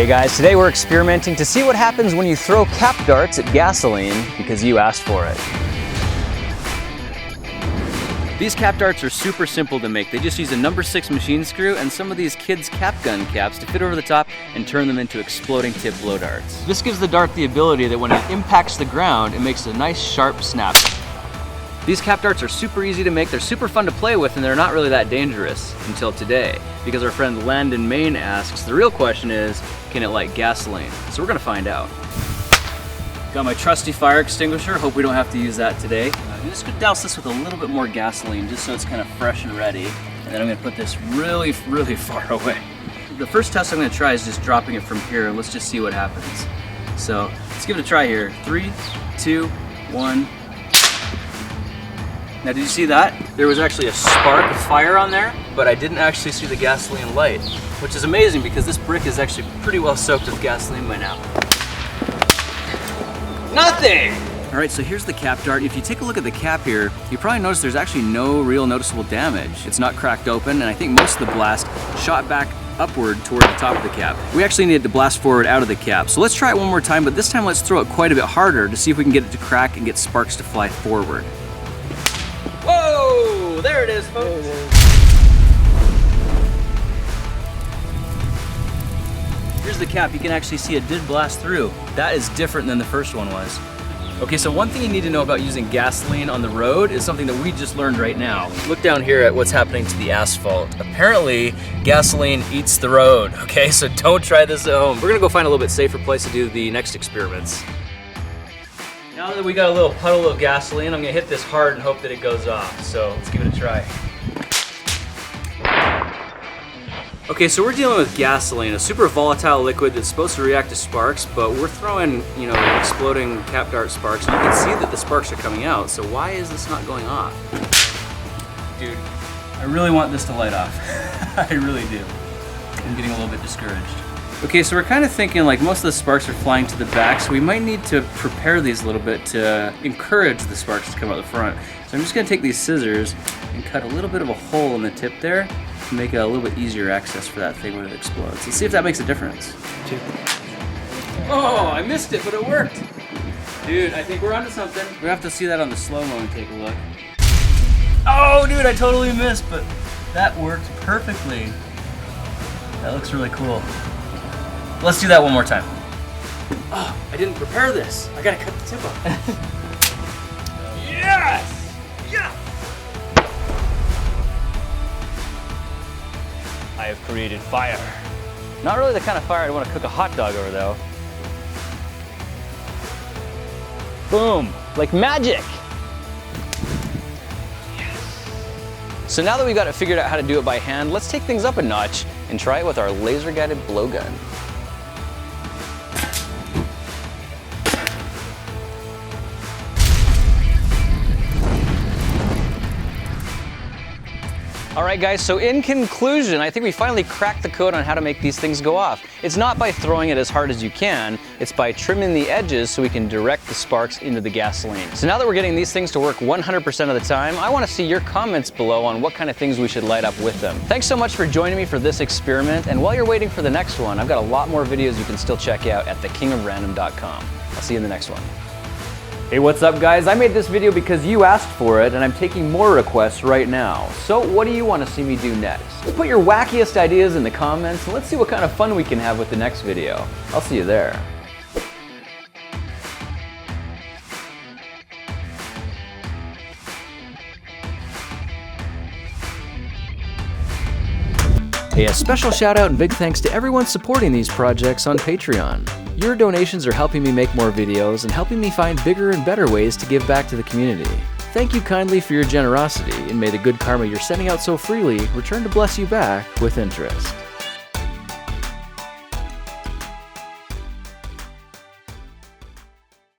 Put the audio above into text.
Hey guys, today we're experimenting to see what happens when you throw cap darts at gasoline because you asked for it. These cap darts are super simple to make. They just use a number 6 machine screw and some of these kids' cap gun caps to fit over the top and turn them into exploding tip blow darts. This gives the dart the ability that when it impacts the ground, it makes a nice sharp snap. These cap darts are super easy to make, they're super fun to play with, and they're not really that dangerous until today. Because our friend Landon Main asks, the real question is, can it light gasoline? So we're gonna find out. Got my trusty fire extinguisher, hope we don't have to use that today. I'm just gonna douse this with a little bit more gasoline just so it's kind of fresh and ready. And then I'm gonna put this really, really far away. The first test I'm gonna try is just dropping it from here and let's just see what happens. So let's give it a try here. 3, 2, 1. Now did you see that? There was actually a spark of fire on there, but I didn't actually see the gasoline light, which is amazing because this brick is actually pretty well soaked with gasoline by now. Nothing! All right, so here's the cap dart. If you take a look at the cap here, you probably notice there's actually no real noticeable damage. It's not cracked open, and I think most of the blast shot back upward toward the top of the cap. We actually needed to blast forward out of the cap. So let's try it one more time, but this time let's throw it quite a bit harder to see if we can get it to crack and get sparks to fly forward. Whoa! There it is, folks. Here's the cap. You can actually see it did blast through. That is different than the first one was. Okay, so one thing you need to know about using gasoline on the road is something that we just learned right now. Look down here at what's happening to the asphalt. Apparently, gasoline eats the road, okay? So don't try this at home. We're gonna go find a little bit safer place to do the next experiments. Now that we got a little puddle of gasoline, I'm gonna hit this hard and hope that it goes off. So let's give it a try. Okay, so we're dealing with gasoline, a super volatile liquid that's supposed to react to sparks, but we're throwing, exploding cap dart sparks, and you can see that the sparks are coming out, so why is this not going off? Dude, I really want this to light off. I really do. I'm getting a little bit discouraged. Okay, so we're kind of thinking like most of the sparks are flying to the back, so we might need to prepare these a little bit to encourage the sparks to come out the front. So I'm just gonna take these scissors and cut a little bit of a hole in the tip there to make it a little bit easier access for that thing when it explodes. Let's see if that makes a difference. Oh, I missed it, but it worked. Dude, I think we're onto something. We have to see that on the slow-mo and take a look. Oh, dude, I totally missed, but that worked perfectly. That looks really cool. Let's do that one more time. Oh, I didn't prepare this. I gotta cut the tip off. Yes! Yeah! I have created fire. Not really the kind of fire I'd want to cook a hot dog over, though. Boom! Like magic! Yes! So now that we've got it figured out how to do it by hand, let's take things up a notch and try it with our laser-guided blowgun. All right guys, so in conclusion, I think we finally cracked the code on how to make these things go off. It's not by throwing it as hard as you can, it's by trimming the edges so we can direct the sparks into the gasoline. So now that we're getting these things to work 100% of the time, I want to see your comments below on what kind of things we should light up with them. Thanks so much for joining me for this experiment, and while you're waiting for the next one, I've got a lot more videos you can still check out at thekingofrandom.com. I'll see you in the next one. Hey, what's up guys? I made this video because you asked for it and I'm taking more requests right now. So what do you want to see me do next? Put your wackiest ideas in the comments and let's see what kind of fun we can have with the next video. I'll see you there. Hey, a special shout out and big thanks to everyone supporting these projects on Patreon. Your donations are helping me make more videos and helping me find bigger and better ways to give back to the community. Thank you kindly for your generosity, and may the good karma you're sending out so freely return to bless you back with interest.